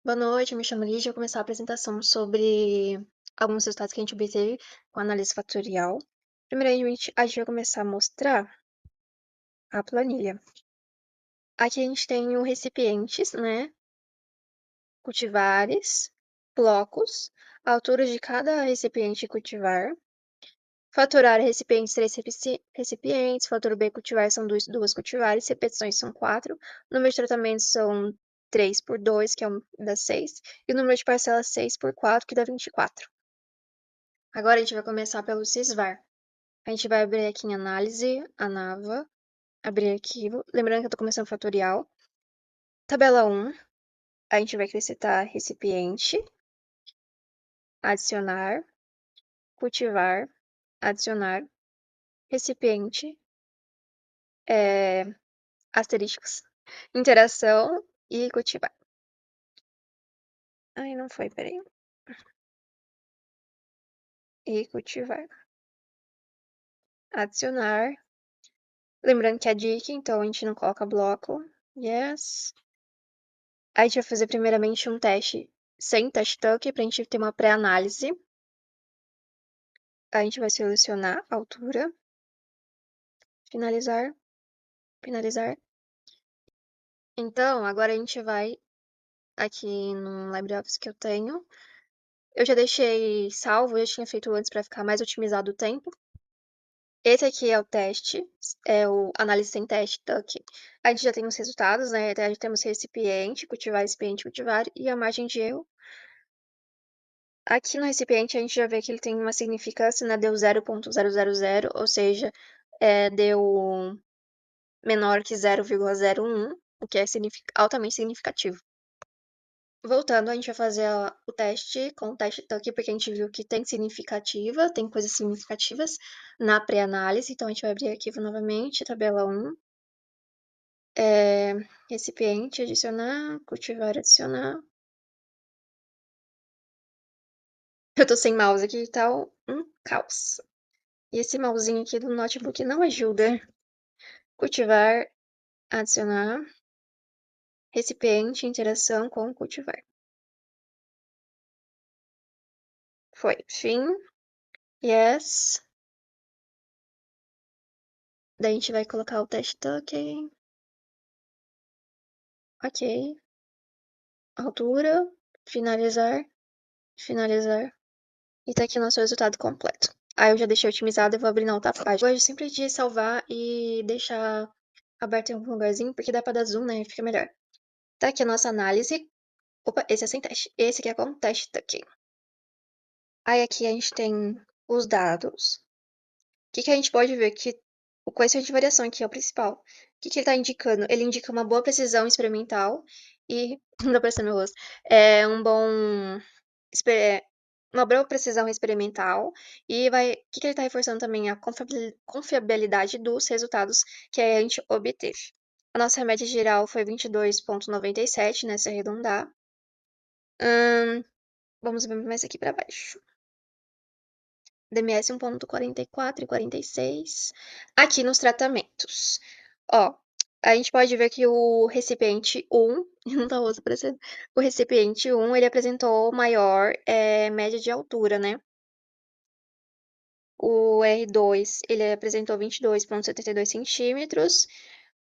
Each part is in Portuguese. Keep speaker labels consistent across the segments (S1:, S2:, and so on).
S1: Boa noite, eu me chamo Lígia. Eu vou começar a apresentação sobre alguns resultados que a gente obteve com a análise fatorial. Primeiramente, a gente vai começar a mostrar a planilha. Aqui a gente tem o recipientes, né? Cultivares, blocos, a altura de cada recipiente e cultivar. Faturar recipientes, 3 recipientes. Fator B cultivar são duas cultivares. Repetições são 4. Número de tratamentos são 3 por 2, que dá 6. E o número de parcelas 6 por 4, que dá 24. Agora a gente vai começar pelo Cisvar. A gente vai abrir aqui em análise, a Nava, abrir arquivo. Lembrando que eu estou começando fatorial. Tabela 1, a gente vai acrescentar recipiente, adicionar, cultivar, adicionar, recipiente, asterísticos, interação e cultivar. Ai, não foi, peraí. E cultivar. Adicionar. Lembrando que é dica, então a gente não coloca bloco. Yes. A gente vai fazer primeiramente um teste sem teste tuck para a gente ter uma pré-análise. A gente vai selecionar a altura. Finalizar. Finalizar. Então, agora a gente vai aqui no LibreOffice que eu tenho. Eu já deixei salvo, eu já tinha feito antes para ficar mais otimizado o tempo. Esse aqui é o teste, é o análise sem teste tuck. A gente já tem os resultados, né? A gente temos recipiente, cultivar e a margem de erro. Aqui no recipiente a gente já vê que ele tem uma significância, né? Deu 0,000, ou seja, deu menor que 0,01, o que é altamente significativo. Voltando, a gente vai fazer o teste com o teste tuck, porque a gente viu que tem coisas significativas na pré-análise. Então, a gente vai abrir arquivo novamente, tabela 1, recipiente, adicionar, cultivar, adicionar. Eu tô sem mouse aqui e tal, um caos. E esse mousinho aqui do notebook não ajuda. Cultivar, adicionar, recipiente, interação com cultivar. Foi, fim, yes. Daí a gente vai colocar o teste tuck, ok. Altura, finalizar, finalizar. E tá aqui o nosso resultado completo. Aí eu já deixei otimizado e vou abrir na outra página. Eu gosto sempre de salvar e deixar aberto em algum lugarzinho, porque dá pra dar zoom, né? Fica melhor. Tá aqui a nossa análise. Opa, esse é sem teste. Esse aqui é com teste, tá aqui. Aí aqui a gente tem os dados. O que a gente pode ver? Que o coeficiente de variação aqui é o principal. O que ele tá indicando? Ele indica uma boa precisão experimental e... Não dá pra ser meu rosto. É um bom... Uma boa precisão experimental e vai... O que ele está reforçando também? A confiabilidade dos resultados que a gente obteve. A nossa média geral foi 22,97, né, se arredondar. Vamos ver mais aqui para baixo. DMS 1,44 e 46. Aqui nos tratamentos. Ó, a gente pode ver que o recipiente 1, não tá rosto aparecendo, o recipiente 1, ele apresentou maior média de altura, né? O R2, ele apresentou 22,72 centímetros.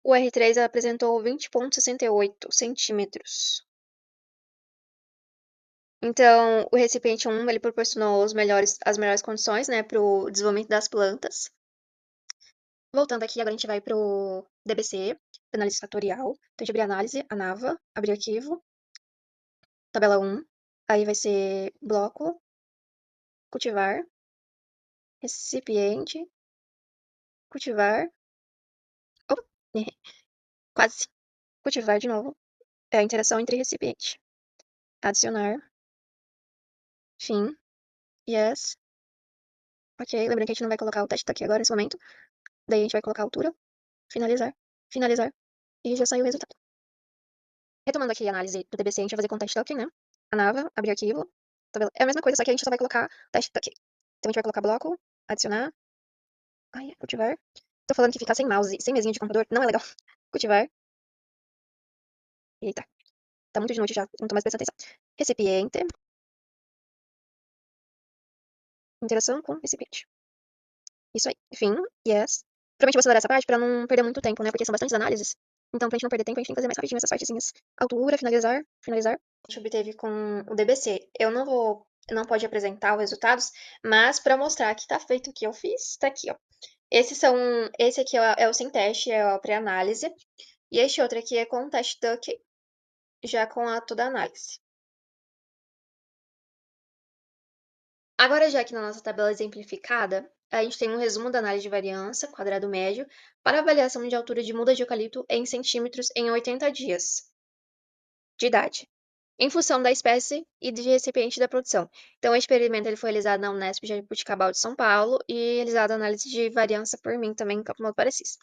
S1: O R3 apresentou 20,68 centímetros. Então, o recipiente 1, ele proporcionou as melhores condições, né, para o desenvolvimento das plantas. Voltando aqui, agora a gente vai para o DBC, análise fatorial. Então, a gente abrir análise, a Nava, abrir arquivo, tabela 1. Aí vai ser bloco, cultivar, recipiente, cultivar. Opa, errei, quase. Cultivar de novo. É a interação entre recipiente. Adicionar. Fim. Yes. Ok. Lembrando que a gente não vai colocar o teste aqui agora, nesse momento. Daí a gente vai colocar a altura. Finalizar. Finalizar. E já saiu o resultado. Retomando aqui a análise do TBC, a gente vai fazer com o teste token, né? A Nava, abrir arquivo. É a mesma coisa, só que a gente só vai colocar teste token. Então a gente vai colocar bloco. Adicionar. Ai, cultivar. Tô falando que ficar sem mouse, sem mesinha de computador, não é legal. Cultivar. Eita. Tá muito de noite já, não tô mais prestando atenção. Recipiente, interação com recipiente. Isso aí. Fim, yes. Provavelmente vou acelerar essa parte pra não perder muito tempo, né? Porque são bastantes análises. Então, pra gente não perder tempo, a gente tem que fazer mais rapidinho essas partezinhas. Altura, finalizar, finalizar. A gente obteve com o DBC. Não pode apresentar os resultados, mas pra mostrar que tá feito o que eu fiz, tá aqui, ó. Esse aqui é o sem teste, é a pré-análise. E este outro aqui é com o teste Duck, já com a toda a análise. Agora, já aqui na nossa tabela exemplificada, a gente tem um resumo da análise de variância, quadrado médio, para avaliação de altura de muda de eucalipto em centímetros em 80 dias de idade, em função da espécie e de recipiente da produção. Então, o experimento ele foi realizado na Unesp Jabuticabal de São Paulo e realizado a análise de variância por mim também em Campo Mourão do Parecis.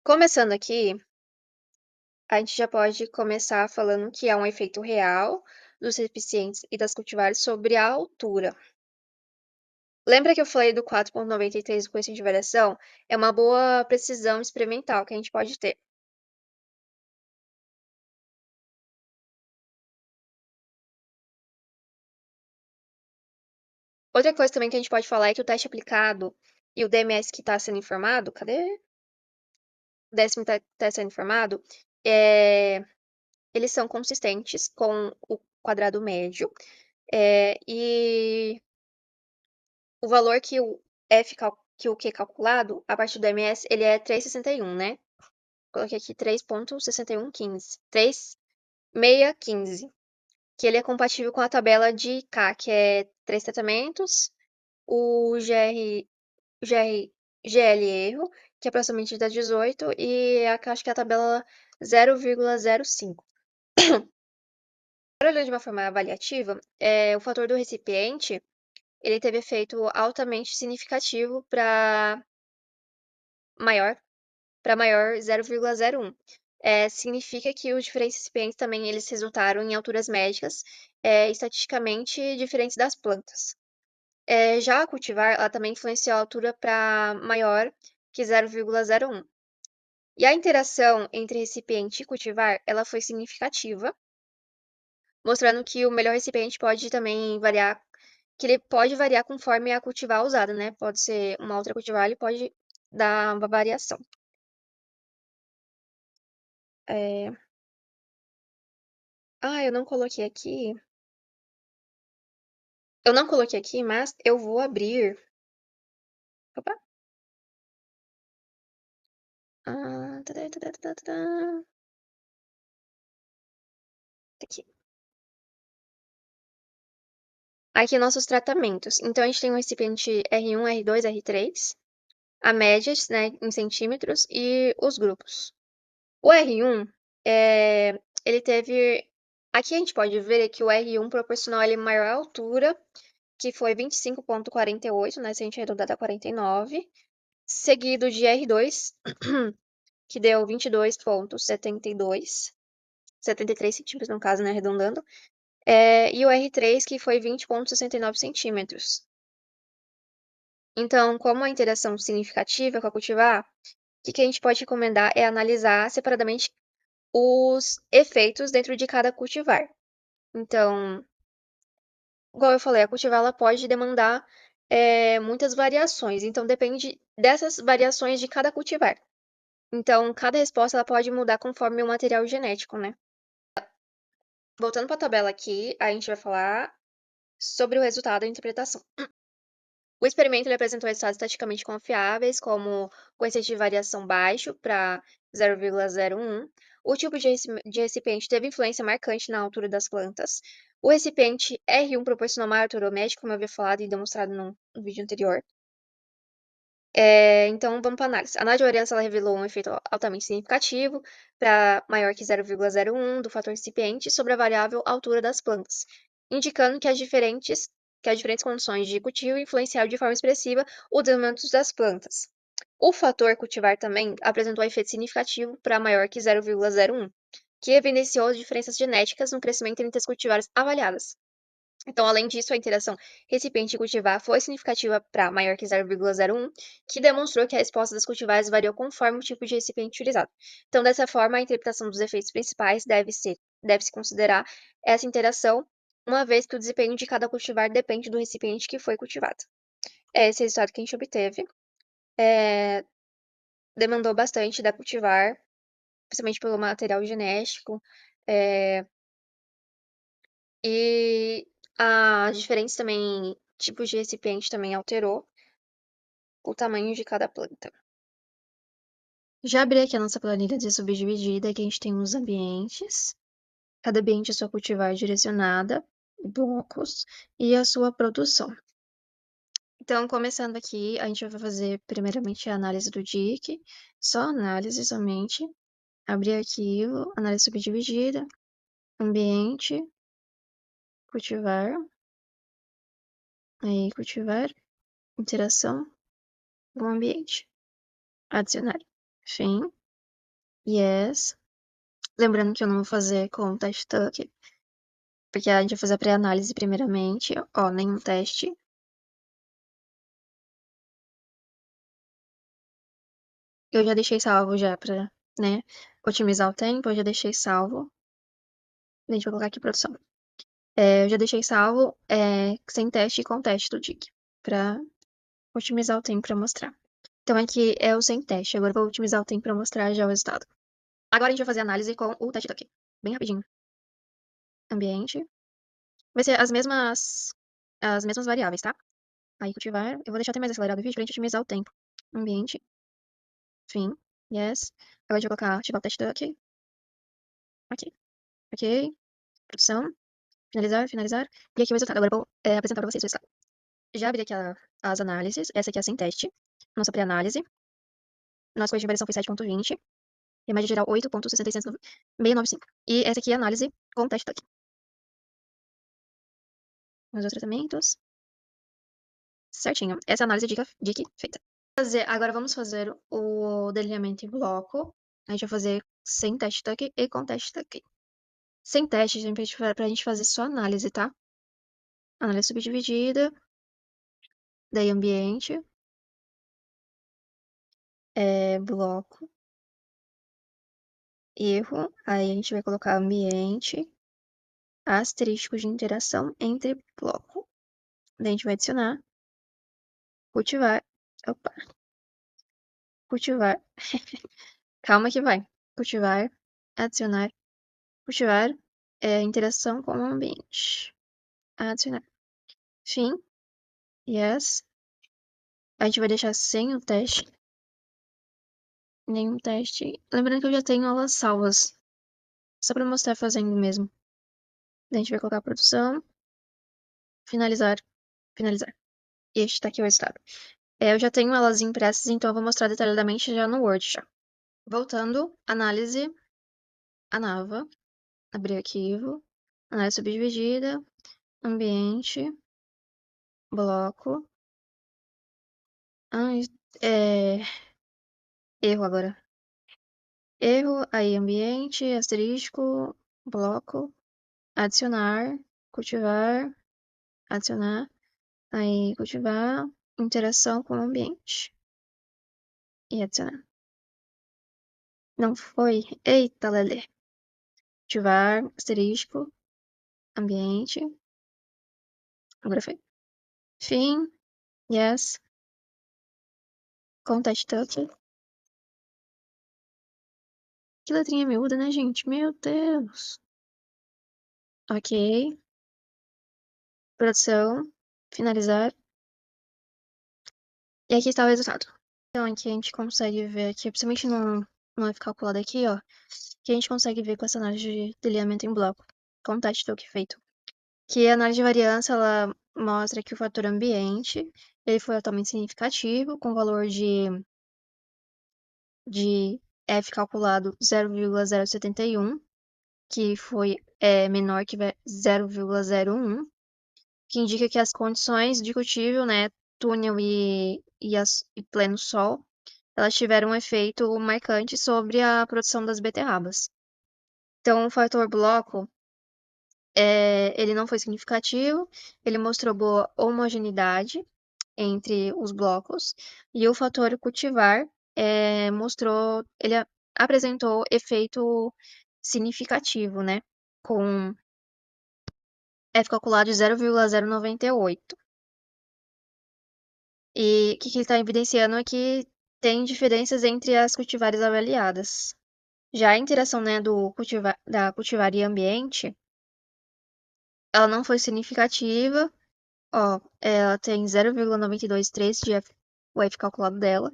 S1: Começando aqui, a gente já pode começar falando que há um efeito real dos recipientes e das cultivares sobre a altura. Lembra que eu falei do 4,93 do coeficiente de variação? É uma boa precisão experimental que a gente pode ter. Outra coisa também que a gente pode falar é que o teste aplicado e o DMS que está sendo informado, cadê? O décimo está sendo informado, eles são consistentes com o quadrado médio. E o valor que o que o Q calculado, a partir do DMS, ele é 3,61, né? Coloquei aqui 3,6115. 3,615. Que ele é compatível com a tabela de K, que é 3 tratamentos, o GL erro, que é aproximadamente das 18, e acho que é a tabela 0,05. Para olhar de uma forma avaliativa, o fator do recipiente ele teve efeito altamente significativo maior para maior 0,01. Significa que os diferentes recipientes também eles resultaram em alturas médicas estatisticamente diferentes das plantas. Já a cultivar, ela também influenciou a altura para maior que 0,01. E a interação entre recipiente e cultivar, ela foi significativa, mostrando que o melhor recipiente pode também variar, que ele pode variar conforme a cultivar usada, né? Pode ser uma outra cultivar, ele pode dar uma variação. É... eu não coloquei aqui. Eu não coloquei aqui, mas eu vou abrir. Opa! Tadã, tadã, tadã, tadã. Aqui. Aqui nossos tratamentos. Então, a gente tem o recipiente R1, R2, R3, a médias, né, em centímetros, e os grupos. O R1, ele teve... Aqui a gente pode ver que o R1 proporcionou ele maior altura, que foi 25,48, né, se a gente arredondar a 49, seguido de R2, que deu 22,72, 73 centímetros no caso, né, arredondando, e o R3, que foi 20,69 centímetros. Então, como a interação significativa com a cultivar, o que a gente pode recomendar é analisar separadamente os efeitos dentro de cada cultivar. Então, igual eu falei, a cultivar ela pode demandar muitas variações, então depende dessas variações de cada cultivar. Então, cada resposta ela pode mudar conforme o material genético, né? Voltando para a tabela aqui, a gente vai falar sobre o resultado da interpretação. O experimento ele apresentou resultados estatisticamente confiáveis, como coeficiente de variação baixo para 0,01. O tipo de recipiente teve influência marcante na altura das plantas. O recipiente R1 proporcionou maior altura média, como eu havia falado e demonstrado no vídeo anterior. Então, vamos para a análise. A análise de variância ela revelou um efeito altamente significativo para maior que 0,01 do fator recipiente sobre a variável altura das plantas, indicando que as diferentes condições de cultivo influenciaram de forma expressiva o desenvolvimento das plantas. O fator cultivar também apresentou efeito significativo para maior que 0,01, que evidenciou as diferenças genéticas no crescimento entre as cultivares avaliadas. Então, além disso, a interação recipiente-cultivar foi significativa para maior que 0,01, que demonstrou que a resposta das cultivares variou conforme o tipo de recipiente utilizado. Então, dessa forma, a interpretação dos efeitos principais deve-se considerar essa interação, uma vez que o desempenho de cada cultivar depende do recipiente que foi cultivado. É esse resultado que a gente obteve. Demandou bastante da cultivar, principalmente pelo material genético, é, e as diferentes também tipos de recipiente também alterou o tamanho de cada planta. Já abri aqui a nossa planilha de subdividida, aqui a gente tem os ambientes. Cada ambiente é sua cultivar direcionada, blocos e a sua produção. Então, começando aqui, a gente vai fazer primeiramente a análise do DIC, só análise somente. Abrir arquivo, análise subdividida, ambiente, cultivar, aí cultivar, interação com o ambiente, adicionar, fim, yes. Lembrando que eu não vou fazer com teste tuck, porque a gente vai fazer a pré-análise primeiramente, ó, nenhum teste. Eu já deixei salvo já pra, né, otimizar o tempo, eu já deixei salvo. A gente vai colocar aqui produção. Eu já deixei salvo sem teste e com teste do DIC, pra otimizar o tempo pra mostrar. Então aqui é o sem teste, agora eu vou otimizar o tempo pra mostrar já o resultado. Agora a gente vai fazer a análise com o teste tuck, bem rapidinho. Ambiente. Vai ser as mesmas variáveis, tá? Aí cultivar. Eu vou deixar até mais acelerado o vídeo pra gente otimizar o tempo. Ambiente. Fim. Yes. Agora a gente vai colocar, ativar o teste duck. Aqui. Ok. Produção. Finalizar, finalizar. E aqui o resultado. Agora eu vou apresentar pra vocês o resultado. Já abri aqui as análises. Essa aqui é a sem teste. Nossa pré-análise. Nossa correção de variação foi 7,20. E a média geral 8,69695. E essa aqui é a análise com o teste duck. Os dois tratamentos. Certinho. Essa é a análise DIC feita. Agora vamos fazer o delineamento em bloco. A gente vai fazer sem teste tuck e com teste tuck. Sem teste, pra gente fazer só análise, tá? Análise subdividida. Daí ambiente. Bloco. Erro. Aí a gente vai colocar ambiente. Asterisco de interação entre bloco. Daí a gente vai adicionar. Cultivar. Opa. Cultivar. Calma que vai. Cultivar. Adicionar. Cultivar. Interação com o ambiente. Adicionar. Fim. Yes. A gente vai deixar sem o teste. Nenhum teste. Lembrando que eu já tenho aulas salvas. Só pra mostrar fazendo mesmo. Daí a gente vai colocar a produção. Finalizar. Finalizar. E este tá aqui o resultado. Eu já tenho elas impressas, então eu vou mostrar detalhadamente já no Word já. Voltando, análise. ANAVA. Abrir arquivo. Análise subdividida. Ambiente. Bloco. Erro agora. Erro, aí ambiente, asterisco, bloco, adicionar, cultivar, adicionar, aí cultivar, interação com o ambiente e adicionar. Não foi? Eita, lelê. Cultivar, asterisco, ambiente. Agora foi. Fim, yes. Contact tuck. Que letrinha miúda, né, gente? Meu Deus. Ok. Produção. Finalizar. E aqui está o resultado. Então aqui a gente consegue ver aqui, principalmente no F calculado aqui, ó, que a gente consegue ver com essa análise de delineamento em bloco, com o teste que feito. Que a análise de variância, ela mostra que o fator ambiente, ele foi altamente significativo, com valor de F calculado 0,071, que foi menor que 0,01, que indica que as condições de cultivo, né, túnel e pleno sol, elas tiveram um efeito marcante sobre a produção das beterrabas. Então, o fator bloco, Ele não foi significativo, ele mostrou boa homogeneidade entre os blocos, e o fator cultivar ele apresentou efeito significativo, né? Com F calculado de 0,098. E o que ele está evidenciando é que tem diferenças entre as cultivares avaliadas. Já a interação, né, da cultivar e ambiente, ela não foi significativa. Ó, ela tem 0,923 de o F calculado dela.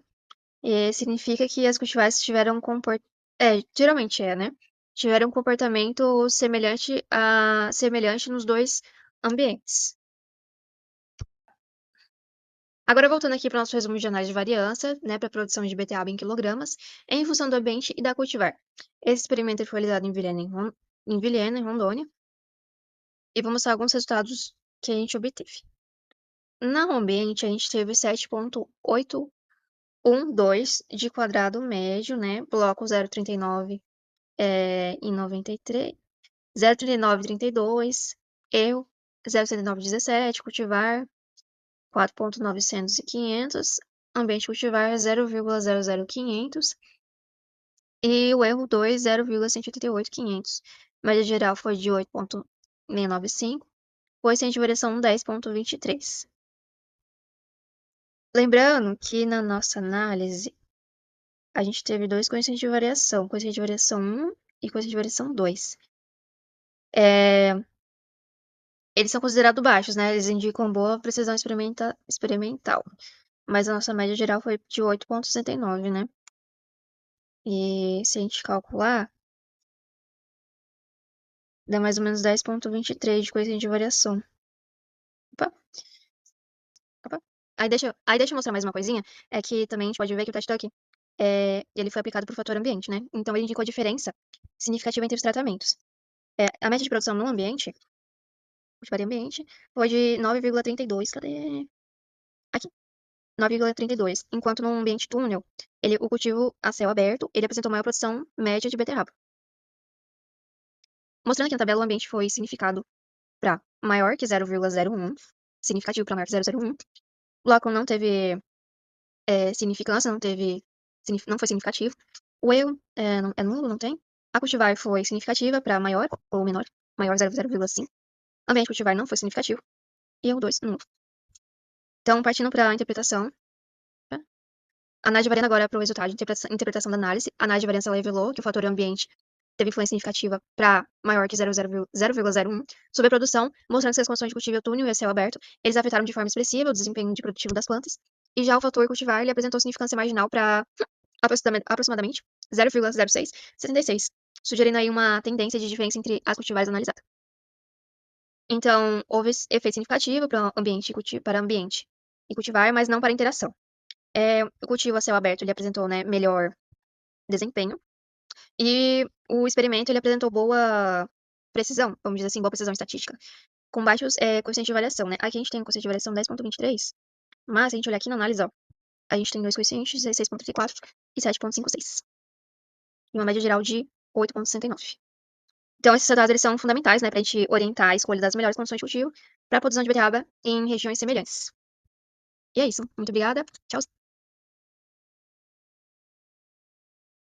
S1: E significa que as cultivares tiveram geralmente né? Tiveram um comportamento semelhante nos dois ambientes. Agora, voltando aqui para o nosso resumo de análise de variância, né, para a produção de beterraba em quilogramas, em função do ambiente e da cultivar. Esse experimento foi realizado em Vilhena, em Rondônia, e vou mostrar alguns resultados que a gente obteve. No ambiente, a gente teve 7,812 de quadrado médio, né, bloco 0,39 em 93, 0,3932, erro 0,7917, cultivar 4,900 e 500, ambiente cultivar 0,00500 e o erro 2, 0,188,500. Média geral foi de 8,695, coeficiente de variação 10,23. Lembrando que na nossa análise a gente teve dois coeficientes de variação, coeficiente de variação 1 e coeficiente de variação 2. Eles são considerados baixos, né? Eles indicam boa precisão experimental. Mas a nossa média geral foi de 8,69, né? E se a gente calcular, dá mais ou menos 10,23 de coeficiente de variação. Opa, opa. Aí deixa eu mostrar mais uma coisinha. É que também a gente pode ver que o TED-Tuck, ele foi aplicado por fator ambiente, né? Então ele indicou diferença significativa entre os tratamentos. A média de produção no ambiente, cultivar ambiente, foi de 9,32. Cadê? Aqui. 9,32, enquanto no ambiente túnel, o cultivo a céu aberto, ele apresentou maior produção média de beterraba. Mostrando que na tabela o ambiente foi significado para maior que 0,01, significativo para maior que 0,01. O bloco não teve significância, não foi significativo. O erro é nulo, não tem. A cultivar foi significativa para maior ou menor, maior 0,5. Ambiente cultivar não foi significativo. E erro 2, nulo. Então, partindo para a interpretação, análise de variância agora para o resultado de interpretação da análise. A análise de variância ela revelou que o fator ambiente teve influência significativa para maior que 0,01 sobre a produção, mostrando que as condições de cultivo e túnel e a céu aberto, eles afetaram de forma expressiva o desempenho de produtivo das plantas. E já o fator cultivar, ele apresentou significância marginal para aproximadamente 0,0676, sugerindo aí uma tendência de diferença entre as cultivares analisadas. Então, houve efeito significativo para ambiente e cultivar, mas não para interação. O cultivo a céu aberto ele apresentou, né, melhor desempenho. E o experimento ele apresentou boa precisão, vamos dizer assim, boa precisão estatística, com baixos coeficientes de variação, né? Aqui a gente tem um coeficiente de variação 10,23, mas se a gente olhar aqui na análise, ó, a gente tem dois coeficientes, 16,34 e 7,56. E uma média geral de 8,69. Então, esses dados eles são fundamentais, né, para a gente orientar a escolha das melhores condições de cultivo para a produção de beterraba em regiões semelhantes. E é isso. Muito obrigada. Tchau.